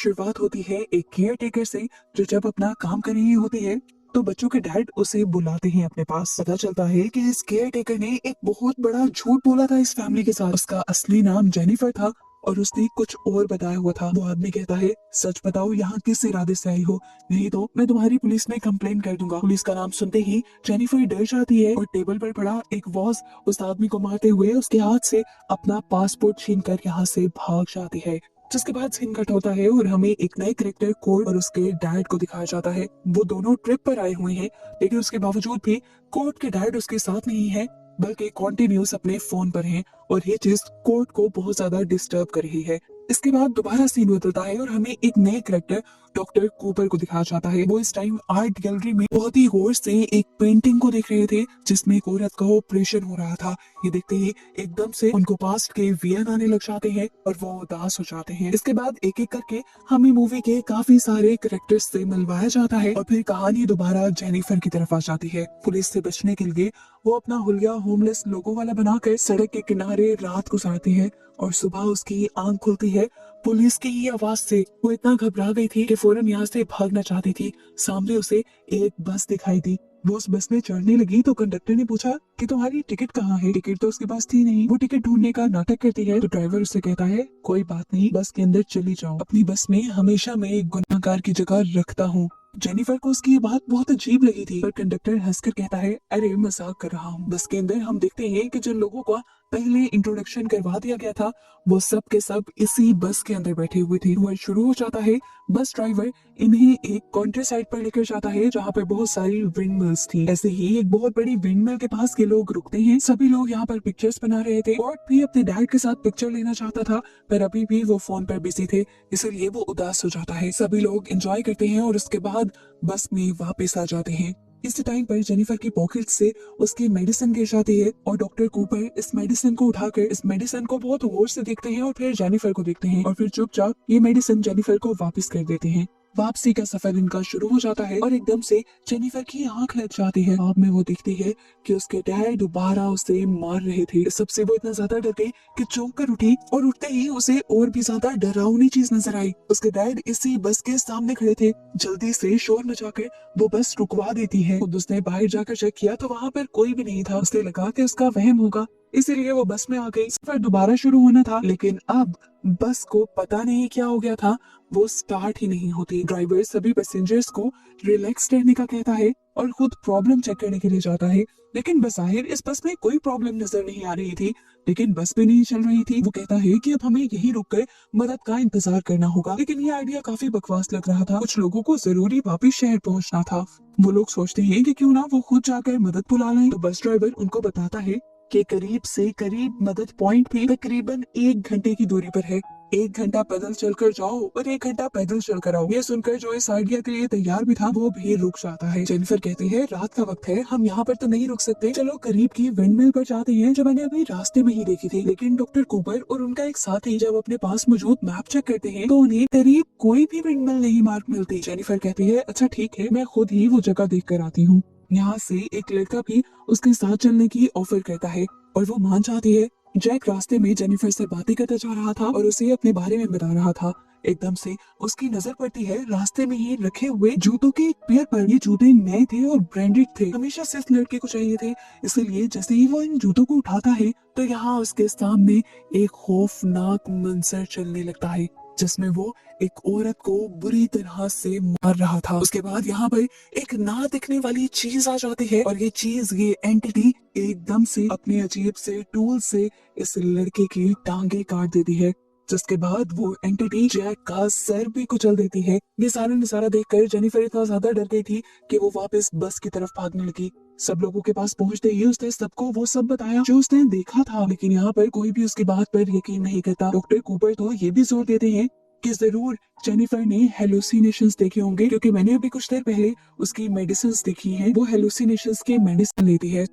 शुरुआत होती है एक केयर टेकर से, जो जब अपना काम कर रही होती है तो बच्चों के डैड उसे बुलाते हैं अपने पास। पता चलता है कि इस केयर टेकर ने एक बहुत बड़ा झूठ बोला था इस फैमिली के साथ। उसका असली नाम जेनिफर था और उसने कुछ और बताया हुआ था। वो आदमी कहता है, सच बताओ यहाँ किस इरादे से आई हो, नहीं तो मैं तुम्हारी पुलिस में कंप्लेन कर दूंगा। पुलिस का नाम सुनते ही जेनिफर डर जाती है और टेबल पर पड़ा एक वॉच उस आदमी को मारते हुए उसके हाथ से अपना पासपोर्ट छीन कर यहाँ से भाग जाती है। जिसके बाद सीन कट होता है और हमें एक नए करेक्टर कोर्ट और उसके डैड को दिखाया जाता है। वो दोनों ट्रिप पर आए हुए हैं, लेकिन उसके बावजूद भी कोर्ट के डैड उसके साथ नहीं है, बल्कि कॉन्टिन्यूस अपने फोन पर हैं और ये चीज कोर्ट को बहुत ज्यादा डिस्टर्ब कर रही है। इसके बाद दोबारा सीन बदलता है और हमें एक नए करेक्टर डॉक्टर कूपर को दिखाया जाता है। वो इस टाइम आर्ट गैलरी में बहुत ही गौर से एक पेंटिंग को देख रहे थे जिसमें एक औरत का ऑपरेशन हो रहा था। ये देखते ही एकदम से उनको पास्ट के वियन आने लग जाते हैं और वो उदास हो जाते हैं। इसके बाद एक एक करके हमें मूवी के काफी सारे करेक्टर्स से मिलवाया जाता है और फिर कहानी दोबारा जेनिफर की तरफ आ जाती है। पुलिस से बचने के लिए वो अपना हुलिया होमलेस लोगों वाला बनाकर सड़क के किनारे रात गुजारती है और सुबह उसकी आंख खुलती है पुलिस की ही आवाज से। वो इतना घबरा गई थी कि फौरन यहाँ से भागना चाहती थी। सामने उसे एक बस दिखाई दी। वो उस बस में चढ़ने लगी तो कंडक्टर ने पूछा कि तुम्हारी टिकट कहाँ है। टिकट तो उसके पास थी नहीं। वो टिकट ढूंढने का नाटक करती है तो ड्राइवर उससे कहता है, कोई बात नहीं, बस के अंदर चली जाओ, अपनी बस में हमेशा मैं एक गुनाहगार की जगह रखता हूँ। जेनिफर को उसकी ये बात बहुत अजीब लगी थी, पर कंडक्टर हंसकर कहता है, अरे मजाक कर रहा हूँ। बस के अंदर हम देखते हैं कि जिन लोगों का पहले इंट्रोडक्शन करवा दिया गया था वो सब के सब इसी बस के अंदर बैठे हुए थे। वो शुरू हो जाता है। बस ड्राइवर इन्हें एक कंट्री साइड पर लेकर जाता है जहाँ पे बहुत सारी विंड मिल्स थी। ऐसे ही एक बहुत बड़ी विंड मिल के पास के लोग रुकते हैं। सभी लोग यहाँ पर पिक्चर्स बना रहे थे और भी अपने डैड के साथ पिक्चर लेना चाहता था, पर अभी भी वो फोन पर बिजी थे, इसलिए वो उदास हो जाता है। सभी लोग एंजॉय करते हैं और उसके बाद बस में वापस आ जाते हैं। इस टाइम पर जेनिफर की पॉकेट से उसकी मेडिसिन गिर जाती है और डॉक्टर कूपर इस मेडिसिन को उठाकर इस मेडिसिन को बहुत गौर से देखते हैं और फिर जेनिफर को देखते हैं और फिर चुपचाप ये मेडिसिन जेनिफर को वापस कर देते हैं। वापसी का सफर इनका शुरू हो जाता है और एकदम से जेनिफर की आंख लग जाती है। आँख में वो दिखती है कि उसके डैड दोबारा उसे मार रहे थे। इस सबसे वो इतना ज्यादा डर गई कि चौंक कर उठी और उठते ही उसे और भी ज्यादा डरावनी चीज नजर आई। उसके डैड इसी बस के सामने खड़े थे। जल्दी से शोर मचाकर वो बस रुकवा देती है। खुद उसने बाहर जाकर चेक किया तो वहाँ पर कोई भी नहीं था। उसे लगा कि उसका वहम होगा, इसीलिए वो बस में आ गई। सफर दोबारा शुरू होना था, लेकिन अब बस को पता नहीं क्या हो गया था, वो स्टार्ट ही नहीं होती। ड्राइवर सभी पैसेंजर्स को रिलैक्स रहने का कहता है और खुद प्रॉब्लम चेक करने के लिए जाता है, लेकिन बज़ाहिर इस बस में कोई प्रॉब्लम नजर नहीं आ रही थी। लेकिन बस भी नहीं चल रही थी। वो कहता है कि अब हमें यहीं रुककर मदद का इंतजार करना होगा, लेकिन ये आइडिया काफी बकवास लग रहा था। कुछ लोगों को जरूरी वापस शहर पहुंचना था। वो लोग सोचते हैं कि क्यों ना वो खुद जाकर मदद बुला लें। तो बस ड्राइवर उनको बताता है कि करीब से करीब मदद पॉइंट भी तकरीबन 1 घंटे की दूरी पर है। 1 घंटा पैदल चलकर जाओ और 1 घंटा पैदल चलकर आओ। ये सुनकर जो इस आइडिया के लिए तैयार भी था वो भी रुक जाता है। जेनिफर कहती है, रात का वक्त है, हम यहाँ पर तो नहीं रुक सकते, चलो करीब की विंडमिल पर जाते हैं जो मैंने अभी रास्ते में ही देखी थी। लेकिन डॉक्टर कूपर और उनका एक साथी जब अपने पास मौजूद मैप चेक करते हैं तो उन्हें करीब कोई भी विंडमिल नहीं मार्क मिलती। जेनिफर कहती है, अच्छा ठीक है, मैं खुद ही वो जगह देख कर आती हूँ। यहाँ से एक लड़का भी उसके साथ चलने की ऑफर करता है और वो मान जाती है। जैक रास्ते में जेनिफर से बातें करता जा रहा था और उसे अपने बारे में बता रहा था। एकदम से उसकी नजर पड़ती है रास्ते में ही रखे हुए जूतों के एक पेयर पर। ये जूते नए थे और ब्रांडेड थे, हमेशा से इस लड़के को चाहिए थे। इसलिए जैसे ही वो इन जूतों को उठाता है तो यहाँ उसके सामने एक खौफनाक मंजर चलने लगता है, जिसमें वो एक औरत को बुरी तरह से मार रहा था। उसके बाद यहाँ पर एक ना दिखने वाली चीज आ जाती है और ये चीज, ये एंटिटी एकदम से अपने अजीब से टूल से इस लड़के की टांगे काट देती है, जिसके बाद वो एंटिटी जैक का सर भी कुचल देती है। ये सारा नजारा देखकर जेनिफर इतना ज्यादा डर गई थी कि वो वापस बस की तरफ भागने लगी। सब लोगों के पास पहुंचते ही उसने सबको वो सब बताया जो उसने देखा था, लेकिन यहाँ पर कोई भी उसकी बात पर यकीन नहीं करता। डॉक्टर कूपर तो ये भी जोर देते हैं कि जरूर जेनिफर ने हेलुसिनेशंस देखे होंगे, क्योंकि मैंने अभी कुछ देर पहले उसकी मेडिसिन देखी हैं। वो हेलुसिनेशंस के मेडिसिन लेती है।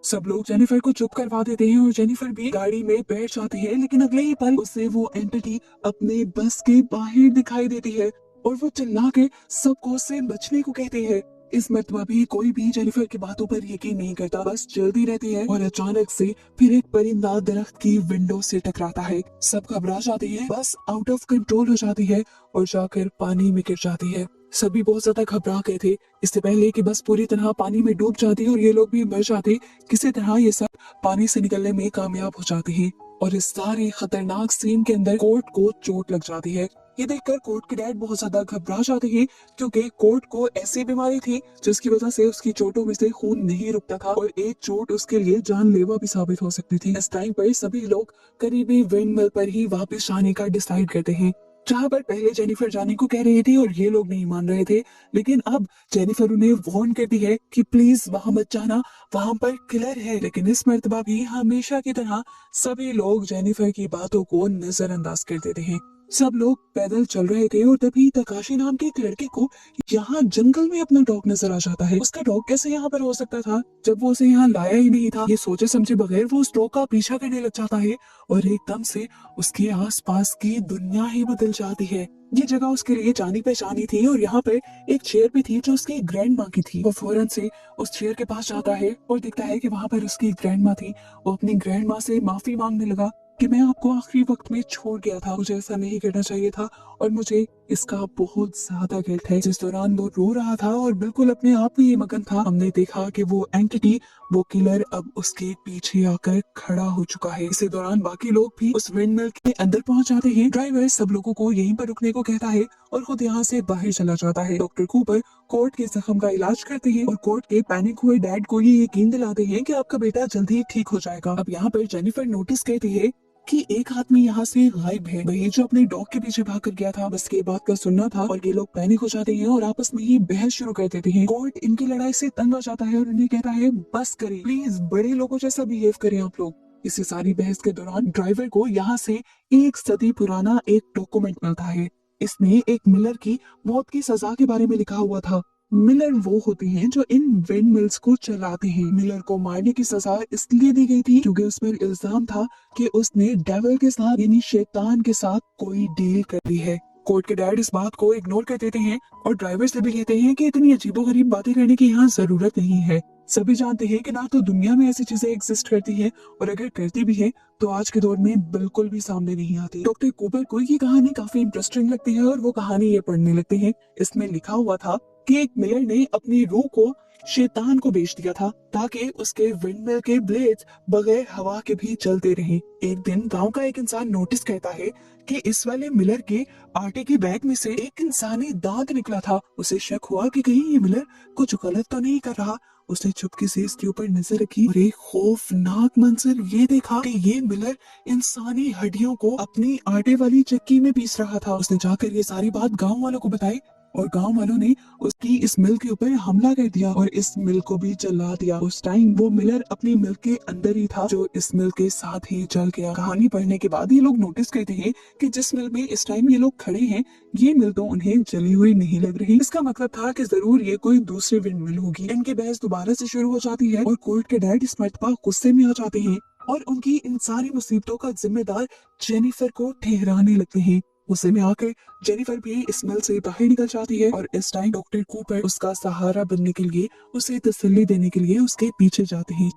सब लोग जेनिफर को चुप करवा देते हैं और जेनिफर भी गाड़ी में बैठ जाती है, लेकिन अगले ही पल उसे वो एंटिटी अपने बस के बाहर दिखाई देती है और वो चिल्ला के सबको उससे बचने को कहती है। इस मर्तबा भी कोई भी जेनिफर की बातों पर यकीन नहीं करता, बस चलती रहती है और अचानक से फिर एक परिंदा दरख्त की विंडो से टकराता है। सब घबरा जाते हैं, बस आउट ऑफ कंट्रोल हो जाती है और जाकर पानी में गिर जाती है। सभी बहुत ज्यादा घबरा गए थे, इससे पहले कि बस पूरी तरह पानी में डूब जाती और ये लोग भी मर जाते। किसी तरह ये सब पानी से निकलने में कामयाब हो जाते हैं और इस सारे खतरनाक सीन के अंदर कोर्ट को चोट लग जाती है। ये देखकर कोर्ट के डैड बहुत ज्यादा घबरा जाते हैं, क्योंकि कोर्ट को ऐसी बीमारी थी जिसकी वजह से उसकी चोटों में से खून नहीं रुकता था और एक चोट उसके लिए जानलेवा भी साबित हो सकती थी। इस टाइम पर सभी लोग करीबी विंडमिल पर ही वापस जाने का डिसाइड करते हैं, जहाँ पर पहले जेनिफर जाने को कह रही थी और ये लोग नहीं मान रहे थे, लेकिन अब जेनिफर उन्हें वार्न करती है कि प्लीज वहां मत जाना, वहां पर किलर है। लेकिन इस मर्तबा भी हमेशा की तरह सभी लोग जेनिफर की बातों को नजरअंदाज कर देते हैं। सब लोग पैदल चल रहे थे और तभी तकाशी नाम के एक लड़के को यहाँ जंगल में अपना डॉग नजर आ जाता है। उसका डॉग कैसे यहाँ पर हो सकता था जब वो उसे यहाँ लाया ही नहीं था। ये सोचे समझे बगैर वो उस डॉग का पीछा करने लग जाता है और एकदम से उसके आसपास की दुनिया ही बदल जाती है। ये जगह उसके लिए जानी पहचानी थी और यहाँ पर एक चेयर भी थी जो उसकी ग्रैंड माँ की थी। वो फौरन से उस चेयर के पास जाता है और देखता है कि वहाँ पर उसकी ग्रैंड माँ थी। वो अपनी ग्रैंड माँ से माफी मांगने लगा कि मैं आपको आखिरी वक्त में छोड़ गया था, मुझे ऐसा नहीं करना चाहिए था और मुझे इसका बहुत ज्यादा गिल्ट है। जिस दौरान वो रो रहा था और बिल्कुल अपने आप में ये मगन था, हमने देखा कि वो एंटिटी, वो किलर अब उसके पीछे आकर खड़ा हो चुका है। इसी दौरान बाकी लोग भी उस विंडमिल के अंदर पहुंच जाते हैं। ड्राइवर सब लोगों को यहीं पर रुकने को कहता है और खुद यहाँ से बाहर चला जाता है। डॉक्टर कूपर कोर्ट के जख्म का इलाज करते हैं और कोर्ट के पैनिक हुए डैड को ये यकीन दिलाते हैं कि आपका बेटा जल्दी ठीक हो जाएगा। अब यहाँ पर जेनिफर नोटिस करती है कि एक आदमी यहाँ से गायब है, वही जो अपने डॉग के पीछे भाग कर गया था। बस के बात का सुनना था और ये लोग पैनिक हो जाते हैं और आपस में ही बहस शुरू कर देते हैं। कोर्ट इनकी लड़ाई से तंग आ जाता है और उन्हें कहता है बस करें, प्लीज बड़े लोगों जैसा बिहेव करें आप लोग। इसी सारी बहस के दौरान ड्राइवर को यहाँ से एक सदी पुराना एक डॉक्यूमेंट मिलता है। इसमें एक मिलर की मौत की सजा के बारे में लिखा हुआ था। मिलर वो होते हैं जो इन विंड मिल्स को चलाते हैं। मिलर को मारने की सजा इसलिए दी गई थी क्योंकि उस पर इल्जाम था कि उसने डेविल के साथ यानी शैतान के साथ कोई डील कर ली है। कोर्ट के डैड इस बात को इग्नोर कर देते हैं और ड्राइवर से भी कहते हैं कि इतनी अजीबोगरीब बातें करने की यहाँ जरूरत नहीं है। सभी जानते हैं कि ना तो दुनिया में ऐसी चीजें एग्जिस्ट करती हैं और अगर करती भी है तो आज के दौर में बिल्कुल भी सामने नहीं आती। डॉक्टर कूपर को ये कहानी काफी इंटरेस्टिंग लगती है और वो कहानी ये पढ़ने लगते हैं। इसमें लिखा हुआ था कि एक मिलर ने अपनी रूह को शैतान को बेच दिया था ताकि उसके विंडमिल के ब्लेड्स बगैर हवा के भी चलते रहें। एक दिन गांव का एक इंसान नोटिस करता है कि इस वाले मिलर के आटे के बैग में से एक इंसानी दांत निकला था। उसे शक हुआ कि कहीं ये मिलर कुछ गलत तो नहीं कर रहा। उसने चुपके से इसके ऊपर नजर रखी और एक खौफनाक मंजर ये देखा कि ये मिलर इंसानी हड्डियों को अपनी आटे वाली चक्की में पीस रहा था। उसने जाकर ये सारी बात गांव वालों को बताई और गांव वालों ने उसकी इस मिल के ऊपर हमला कर दिया और इस मिल को भी जला दिया। उस टाइम वो मिलर अपनी मिल के अंदर ही था जो इस मिल के साथ ही जल गया। कहानी पढ़ने के बाद ये लोग नोटिस करते हैं कि जिस मिल में इस टाइम ये लोग खड़े हैं ये मिल तो उन्हें जली हुई नहीं लग रही। इसका मतलब था कि जरूर ये कोई दूसरी विंड मिल होगी। इनकी बहस दोबारा से शुरू हो जाती है और कोर्ट के डैड इस मर्तबा गुस्से में आ जाते हैं और उनकी इन सारी मुसीबतों का जिम्मेदार जेनिफर को ठहराने लगते हैं। गुस्से में आकर जेनिफर भी इस मिल से बाहर निकल जाती है और इस टाइम डॉक्टर कूपर उसका सहारा बनने के लिए, उसे तसल्ली देने के लिए उसके पीछे जाते हैं।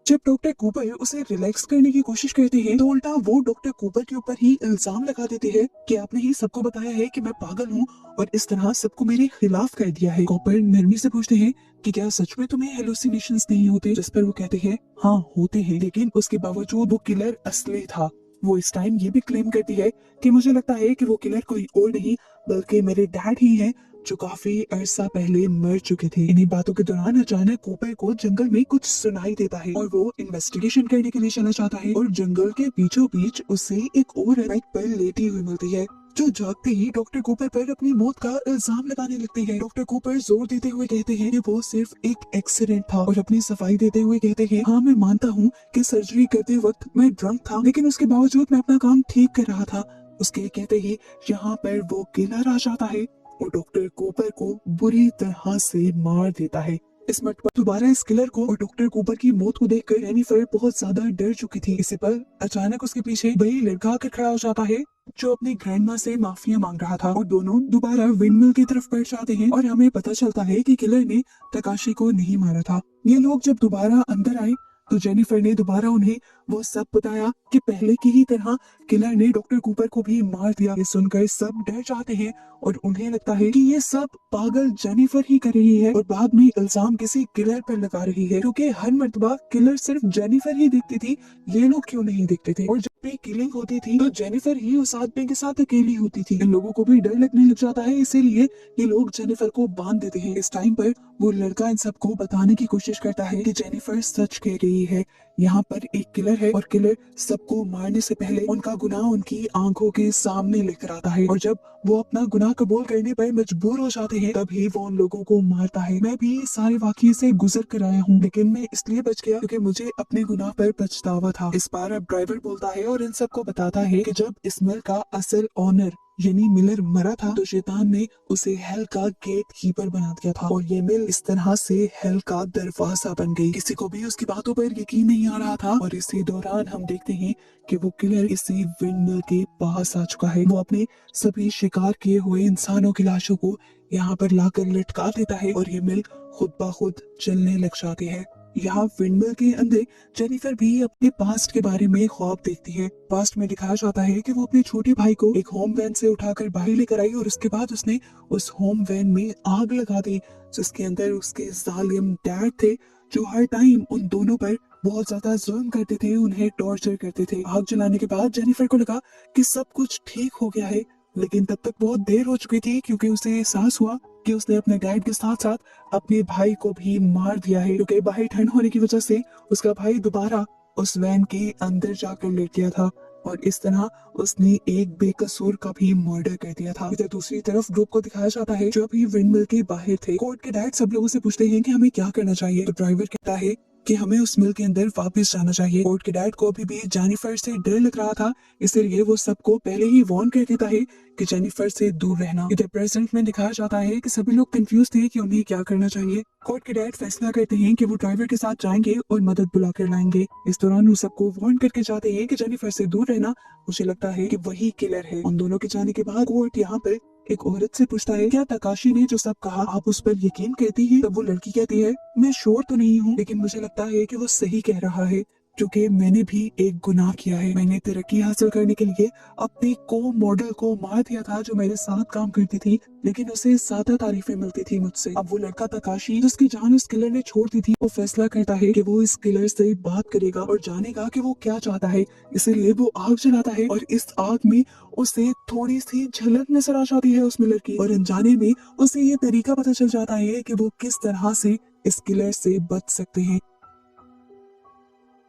जब डॉक्टर कूपर उसे रिलैक्स करने की कोशिश करते हैं तो उल्टा वो डॉक्टर कूपर के ऊपर ही इल्जाम लगा देते हैं कि आपने ही सबको बताया है कि मैं पागल हूँ और इस तरह सबको मेरे खिलाफ कर दिया है। कूपर नरमी से पूछते हैं कि क्या सच में तुम्हें हेलुसिनेशंस नहीं होते, जिस पर वो कहते हैं हाँ होते हैं, लेकिन उसके बावजूद वो किलर असली था। वो इस टाइम ये भी क्लेम करती है कि मुझे लगता है कि वो किलर कोई और नहीं बल्कि मेरे डैड ही हैं जो काफी अरसा पहले मर चुके थे। इन्हीं बातों के दौरान अचानक कूपर को जंगल में कुछ सुनाई देता है और वो इन्वेस्टिगेशन करने के लिए चला जाता है और जंगल के बीचों बीच उसे एक और बेड पर लेटी हुई मिलती है जो जागते ही डॉक्टर कूपर पर अपनी मौत का इल्जाम लगाने लगते हैं। डॉक्टर कूपर जोर देते हुए कहते हैं कि वो सिर्फ एक एक्सीडेंट था और अपनी सफाई देते हुए कहते हैं हाँ मैं मानता हूँ कि सर्जरी करते वक्त मैं ड्रंक था, लेकिन उसके बावजूद मैं अपना काम ठीक कर रहा था। उसके कहते ही यहाँ पर वो किलर आ जाता है और डॉक्टर कूपर को बुरी तरह से मार देता है। इस मर्तबा दोबारा इस किलर को और डॉक्टर कूपर की मौत को देखकर जेनिफर बहुत ज्यादा डर चुकी थी। इसी पर अचानक उसके पीछे वही लड़का आकर खड़ा हो जाता है जो अपनी ग्रैंडमा से माफिया मांग रहा था, और दोनों दोबारा विंडमिल की तरफ बढ़ जाते हैं और हमें पता चलता है कि किलर ने तकाशी को नहीं मारा था। ये लोग जब दोबारा अंदर आए तो जेनिफर ने दोबारा उन्हें वो सब बताया कि पहले की ही तरह किलर ने डॉक्टर कूपर को भी मार दिया। ये सुनकर सब डर जाते हैं और उन्हें लगता है कि ये सब पागल जेनिफर ही कर रही है और बाद में इल्जाम किसी किलर पर लगा रही है, क्योंकि हर मर्तबा किलर सिर्फ जेनिफर ही दिखती थी, ये लोग क्यों नहीं दिखते थे। और जब भी किलिंग होती थी तो जेनिफर ही उस आदमी के साथ अकेली होती थी। इन लोगों को भी डर लगने लग जाता है, इसीलिए ये लोग जेनिफर को बांध देते हैं। इस टाइम पर वो लड़का इन सबको बताने की कोशिश करता है कि जेनिफर सच कह रही है, यहाँ पर एक किलर है और किलर सबको मारने से पहले उनका गुनाह उनकी आंखों के सामने लेकर आता है, और जब वो अपना गुनाह कबूल करने पर मजबूर हो जाते हैं तभी वो उन लोगों को मारता है। मैं भी सारे वाकये से गुजर कर आया हूँ, लेकिन मैं इसलिए बच गया क्योंकि मुझे अपने गुनाह पर पछतावा था। इस बार अब ड्राइवर बोलता है और इन सबको बताता है कि जब इस मिल का असल ओनर यानी मिलर मरा था तो शैतान ने उसे हेल का गेट कीपर बना दिया था, और ये मिल इस तरह से हेल का दरवाजा बन गई। किसी को भी उसकी बातों पर यकीन नहीं आ रहा था, और इसी दौरान हम देखते हैं कि वो किलर इसी विंड मिल के पास आ चुका है। वो अपने सभी शिकार किए हुए इंसानों की लाशों को यहाँ पर लाकर लटका देता है और ये मिल खुद ब खुद चलने लग जाती है। यहाँ विंडमिल के अंदर जेनिफर भी अपने पास्ट के बारे में ख्वाब देखती है। पास्ट में दिखाया जाता है कि वो अपने छोटे भाई को एक होम वैन से उठाकर बाहर लेकर आई और उसके बाद उसने उस होम वैन में आग लगा दी, जिसके अंदर उसके जालिम डैड थे जो हर टाइम उन दोनों पर बहुत ज्यादा जुल्म करते थे, उन्हें टॉर्चर करते थे। आग जलाने के बाद जेनिफर को लगा कि सब कुछ ठीक हो गया है, लेकिन तब तक बहुत देर हो चुकी थी क्योंकि उसे एहसास हुआ कि उसने अपने डैड के साथ साथ अपने भाई को भी मार दिया है, क्योंकि बाहर ठंड होने की वजह से उसका भाई दोबारा उस वैन के अंदर जाकर लेट गया था, और इस तरह उसने एक बेकसूर का भी मर्डर कर दिया था। इधर दूसरी तरफ ग्रुप को दिखाया जाता है जो अभी विंडमिल के बाहर थे। कोर्ट के डैड सब लोगों से पूछते हैं कि हमें क्या करना चाहिए, तो ड्राइवर कहता है कि हमें उस मिल के अंदर वापस जाना चाहिए। कोर्ट के डैड को अभी भी जेनिफर से डर लग रहा था, इसलिए वो सबको पहले ही वार्न कर देता है कि जेनिफर से दूर रहना। इधर प्रेजेंट में दिखाया जाता है कि सभी लोग कंफ्यूज थे कि उन्हें क्या करना चाहिए। कोर्ट के डैड फैसला करते हैं कि वो ड्राइवर के साथ जाएंगे और मदद बुलाकर लाएंगे। इस दौरान वो सबको वार्न करके जाते हैं कि जेनिफर से दूर रहना, मुझे लगता है कि वही किलर है। उन दोनों के जाने के बाद कोर्ट यहाँ पर एक औरत से पूछता है क्या तकाशी ने जो सब कहा आप उस पर यकीन करती है। तब वो लड़की कहती है मैं श्योर तो नहीं हूँ, लेकिन मुझे लगता है कि वो सही कह रहा है, क्योंकि मैंने भी एक गुनाह किया है। मैंने तरक्की हासिल करने के लिए अपने को मॉडल को मार दिया था जो मेरे साथ काम करती थी, लेकिन उसे ज्यादा तारीफें मिलती थी मुझसे। अब वो लड़का तकाशी जिसकी जान उस किलर ने छोड़ दी थी, वो फैसला करता है कि वो इस किलर से बात करेगा और जानेगा कि वो क्या चाहता है। इसीलिए वो आग जलाता है और इस आग में उसे थोड़ी सी झलक नजर आ जाती है उस मिलर की, और अनजाने में उसे ये तरीका पता चल जाता है कि वो किस तरह से इस किलर से बच सकते हैं।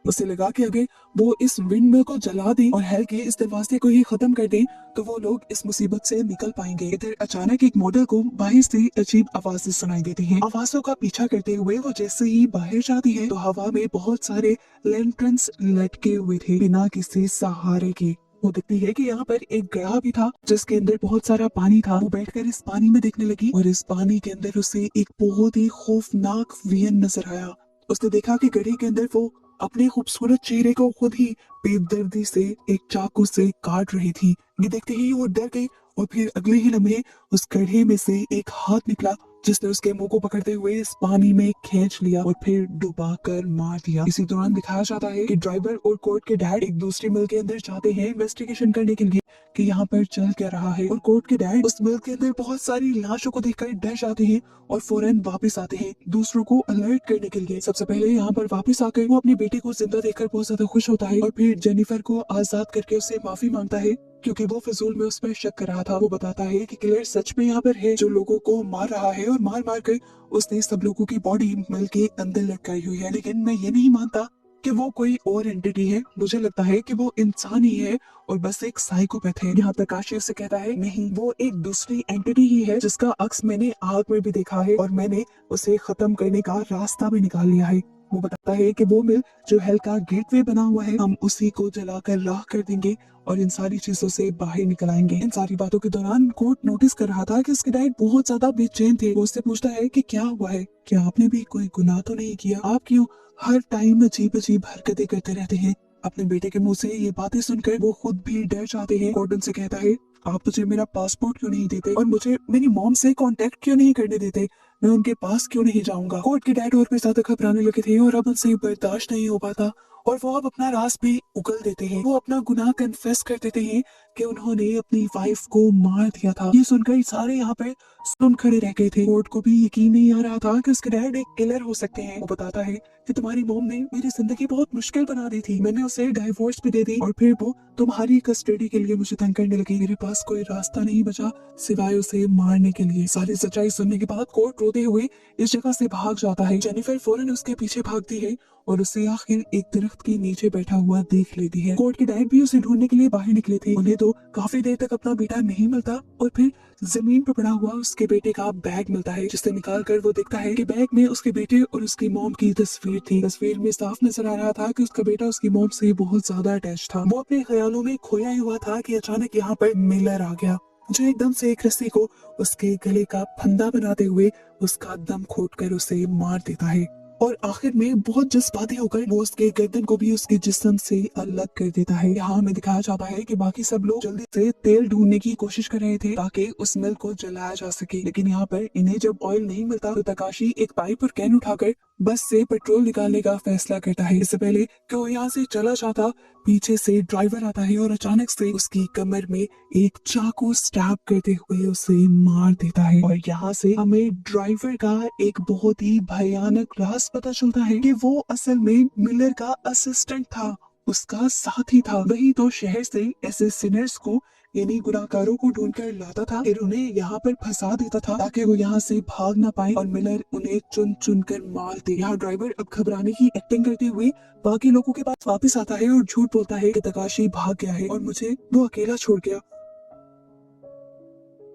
उसे लगा कि अगर वो इस विंडमिल को जला दें और हेल के इस दरवाजे को ही खत्म कर दें तो वो लोग इस मुसीबत से निकल पाएंगे। इधर अचानक एक मॉडल को बाहर से अजीब आवाजें सुनाई देती हैं। आवाजों का पीछा करते हुए वो जैसे ही बाहर जाती है तो हवा में बहुत सारे लैंटर्न्स लटके हुए थे बिना किसी सहारे के। वो देखती है कि यहाँ पर एक गड्ढा भी था जिसके अंदर बहुत सारा पानी था। वो बैठकर इस पानी में देखने लगी और इस पानी के अंदर उसे एक बहुत ही खौफनाक वियन नजर आया। उसने देखा कि गड्ढे के अंदर वो अपने खूबसूरत चेहरे को खुद ही बेदर्दी से एक चाकू से काट रही थी। ये देखते ही वो डर गई और फिर अगले ही लम्हे उस गड्ढे में से एक हाथ निकला जिसने उसके मुंह को पकड़ते हुए इस पानी में खींच लिया और फिर डुबा कर मार दिया। इसी दौरान दिखाया जाता है कि ड्राइवर और कोर्ट के डैड एक दूसरे मिल के अंदर जाते हैं इन्वेस्टिगेशन करने के लिए कि यहाँ पर चल क्या रहा है, और कोर्ट के डैड उस मिल के अंदर बहुत सारी लाशों को देखकर डर जाते हैं और फौरन वापस आते हैं दूसरों को अलर्ट करने के लिए। सबसे पहले यहाँ पर वापस आकर वो अपने बेटे को जिंदा देखकर बहुत ज्यादा खुश होता है और फिर जेनिफर को आजाद करके उससे माफी मांगता है क्योंकि वो फिजूल में उस पर शक कर रहा था। वो बताता है कि किलर सच में यहाँ पर है जो लोगों को मार रहा है और मार मार कर उसने सब लोगों की बॉडी मिल के अंदर लटकाई हुई है, लेकिन मैं ये नहीं मानता कि वो कोई और एंटिटी है। मुझे लगता है कि वो इंसान ही है और बस एक साइकोपैथ है। यहाँ प्रकाश उससे कहता है नहीं, वो एक दूसरी एंटिटी ही है जिसका अक्स मैंने आग में भी देखा है और मैंने उसे खत्म करने का रास्ता भी निकाल लिया है। वो बताता है कि वो मिल जो हेल का गेटवे बना हुआ है हम उसी को जलाकर राख कर देंगे और इन सारी चीजों से बाहर निकल आएंगे। इन सारी बातों के दौरान कोर्ट नोटिस कर रहा था कि उसके डैड बहुत ज्यादा बेचैन थे। वो उससे पूछता है कि क्या हुआ है, क्या आपने भी कोई गुनाह तो नहीं किया, आप क्यों हर टाइम अजीब अजीब हरकतें करते रहते हैं। अपने बेटे के मुंह से ये बातें सुनकर वो खुद भी डर जाते हैं। कोर्ट उनसे कहता है, आप मुझे मेरा पासपोर्ट क्यों नहीं देते और मुझे मेरी मॉम से कांटेक्ट क्यों नहीं करने देते, मैं उनके पास क्यों नहीं जाऊंगा। कोर्ट के डैड और भी ज्यादा घबराने लगे थे और अब उनसे बर्दाश्त नहीं हो पाता और वो अब अपना राज भी उगल देते हैं। वो अपना गुनाह कन्फेस कर देते हैं कि उन्होंने अपनी वाइफ को मार दिया था। ये सुनकर सारे यहाँ पे सुन खड़े रह गए थे। कोर्ट को भी यकीन नहीं आ रहा था कि उसके डैड एक किलर हो सकते हैं। वो बताता है कि तुम्हारी मॉम ने मेरी जिंदगी बहुत मुश्किल बना दी थी, मैंने उसे डाइवोर्स भी दे दी और फिर वो तुम्हारी कस्टडी के लिए मुझे तंग करने लगी। मेरे पास कोई रास्ता नहीं बचा सिवाय उसे मारने के लिए। सारी सच्चाई सुनने के बाद कोर्ट रोते हुए इस जगह से भाग जाता है। जेनिफर फौरन उसके पीछे भागती है और उसे आखिर एक दरख्त के नीचे बैठा हुआ देख लेती है। कोर्ट के डैड भी उसे ढूंढने के लिए बाहर निकले थे। उन्हें तो काफी देर तक अपना बेटा नहीं मिलता और फिर जमीन पर पड़ा हुआ उसके बेटे का बैग मिलता है, जिसे निकाल कर वो देखता है कि बैग में उसके बेटे और उसकी मॉम की तस्वीर थी। तस्वीर में साफ नजर आ रहा था कि उसका बेटा उसकी मॉम से बहुत ज्यादा अटैच था। वो अपने ख्यालों में खोया ही हुआ था कि अचानक यहाँ पर मिलर आ गया, जो एकदम से एक रस्सी को उसके गले का फंदा बनाते हुए उसका दम घोंटकर उसे मार देता है और आखिर में बहुत जज्बाती होकर वो उसके गर्दन को भी उसके जिस्म से अलग कर देता है। यहाँ हमें दिखाया जाता है कि बाकी सब लोग जल्दी से तेल ढूंढने की कोशिश कर रहे थे ताकि उस मिल को जलाया जा सके, लेकिन यहाँ पर इन्हें जब ऑयल नहीं मिलता तो तकाशी एक पाइप और कैन उठाकर बस से पेट्रोल निकालने का फैसला करता है। इससे पहले कि वो यहाँ से चला जाता, पीछे से ड्राइवर आता है और अचानक से उसकी कमर में एक चाकू स्टैब करते हुए उसे मार देता है। और यहाँ से हमें ड्राइवर का एक बहुत ही भयानक राज पता चलता है कि वो असल में मिलर का असिस्टेंट था, उसका साथी था। वही तो शहर से ऐसे सिनर्स को यानी गुनाहगारों को ढूंढ कर लाता था, फिर उन्हें यहाँ पर फंसा देता था ताकि वो यहाँ से भाग ना पाए और मिलर उन्हें चुन चुन कर मार दे। यहाँ ड्राइवर अब घबराने की एक्टिंग करते हुए बाकी लोगों के पास वापस आता है और झूठ बोलता है कि तकाशी भाग गया है और मुझे वो अकेला छोड़ गया।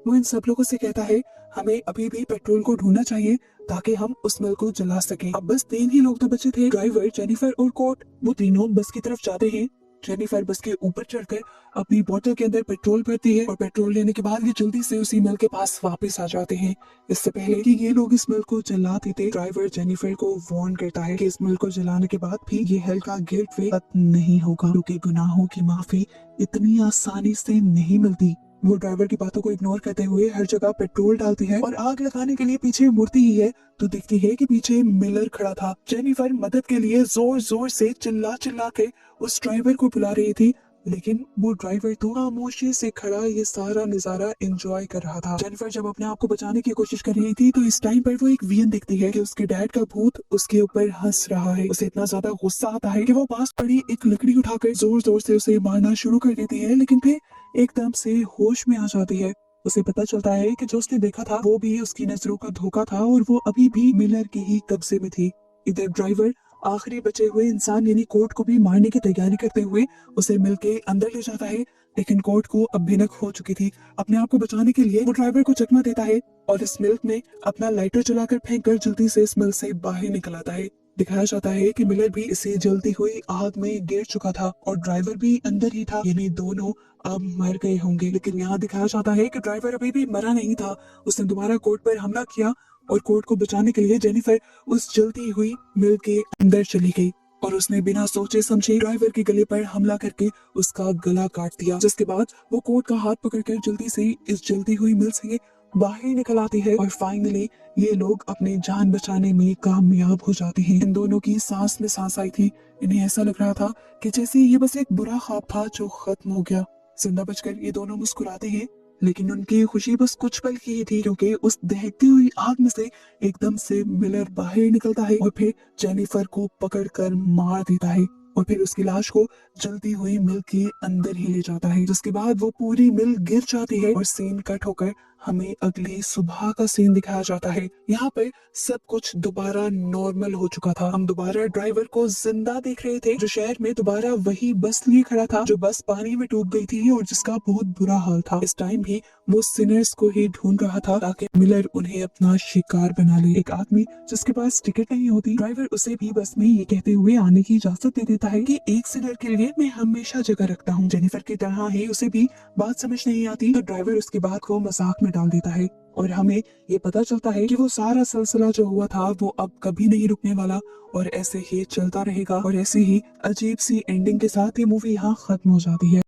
वो इन सब लोगों से कहता है हमें अभी भी पेट्रोल को ढूंढना चाहिए ताकि हम उस मिल को जला सकें। अब बस 3 ही लोग तो बचे थे, ड्राइवर, जेनिफर और कोर्ट। वो तीनों बस की तरफ जाते हैं। जेनिफर बस के ऊपर चढ़कर अपनी बोतल के अंदर पेट्रोल भरती है और पेट्रोल लेने के बाद ये जल्दी से उसी मिल के पास वापस आ जाते हैं। इससे पहले कि ये लोग इस मिल को जला देते, ड्राइवर जेनिफर को वार्न करता है कि इस मिल को जलाने के बाद भी ये हल का गिल्ट वे खत्म नहीं होगा, क्योंकि गुनाहों की माफी इतनी आसानी से नहीं मिलती। वो ड्राइवर की बातों को इग्नोर करते हुए हर जगह पेट्रोल डालती है और आग लगाने के लिए पीछे मुड़ती ही है तो दिखती है कि पीछे मिलर खड़ा था। जेनिफर मदद के लिए जोर जोर से चिल्ला चिल्ला के उस ड्राइवर को बुला रही थी, लेकिन वो ड्राइवर तो खामोशी से खड़ा ये सारा नजारा एंजॉय कर रहा था। जेनिफर जब अपने आप को बचाने की कोशिश कर रही थी तो इस टाइम पर वो एक विजन देखती है कि उसके डैड का भूत उसके ऊपर हंस रहा है। उसे इतना ज्यादा गुस्सा आता है कि वो पास पड़ी एक लकड़ी उठाकर जोर जोर से उसे मारना शुरू कर देती है, लेकिन फिर एकदम से होश में आ जाती है। उसे पता चलता है कि जो उसने देखा था वो भी उसकी नजरों का धोखा था और वो अभी भी मिलर के ही कब्जे में थी। इधर ड्राइवर आखिरी बचे हुए इंसान यानी कोर्ट को भी मारने की तैयारी करते हुए उसे मिल के अंदर ले जाता है, लेकिन कोर्ट को अब भिनक हो चुकी थी। अपने आप को बचाने के लिए वो ड्राइवर को चकमा देता है और इस मिल्क में अपना लाइटर जलाकर फेंक कर जल्दी से इस मिल से बाहर निकल आता है। दिखाया जाता है कि मिलर भी इसे जलती हुई आग में गिर चुका था और ड्राइवर भी अंदर ही था, यानी दोनों अब मर गए होंगे। लेकिन यहाँ दिखाया जाता है कि ड्राइवर अभी भी मरा नहीं था, उसने दोबारा कोर्ट पर हमला किया और कोर्ट को बचाने के लिए जेनिफर उस जलती हुई मिल के अंदर चली गई और उसने बिना सोचे समझे ड्राइवर के गले पर हमला करके उसका गला काट दिया, जिसके बाद वो कोर्ट का हाथ पकड़कर जल्दी से इस जलती हुई मिल से बाहर निकल आती है और फाइनली ये लोग अपनी जान बचाने में कामयाब हो जाते हैं। इन दोनों की सांस में सांस आई थी। इन्हें ऐसा लग रहा था कि जैसे ये बस एक बुरा ख्वाब था जो खत्म हो गया। जिंदा बचकर ये दोनों मुस्कुराते हैं, लेकिन उनकी खुशी बस कुछ पल की ही थी, क्योंकि उस दहकती हुई आग में से एकदम से मिलर बाहर निकलता है और फिर जेनिफर को पकड़कर मार देता है और फिर उसकी लाश को जलती हुई मिल के अंदर ही ले जाता है, जिसके बाद वो पूरी मिल गिर जाती है और सीन कट होकर हमें अगली सुबह का सीन दिखाया जाता है। यहाँ पर सब कुछ दोबारा नॉर्मल हो चुका था। हम दोबारा ड्राइवर को जिंदा देख रहे थे, जो शहर में दोबारा वही बस लिए खड़ा था जो बस पानी में डूब गई थी और जिसका बहुत बुरा हाल था। इस टाइम भी वो सिनर्स को ही ढूंढ रहा था ताकि मिलर उन्हें अपना शिकार बना ले। एक आदमी जिसके पास टिकट नहीं होती, ड्राइवर उसे भी बस में ये कहते हुए आने की इजाजत दे देता है कि एक सिनर के लिए मैं हमेशा जगह रखता हूँ। जेनिफर की तरह ही उसे भी बात समझ नहीं आती तो ड्राइवर उसकी बात को मजाक में डाल देता है और हमें ये पता चलता है कि वो सारा सिलसिला जो हुआ था वो अब कभी नहीं रुकने वाला और ऐसे ही चलता रहेगा। और ऐसी ही अजीब सी एंडिंग के साथ ये मूवी यहाँ खत्म हो जाती है।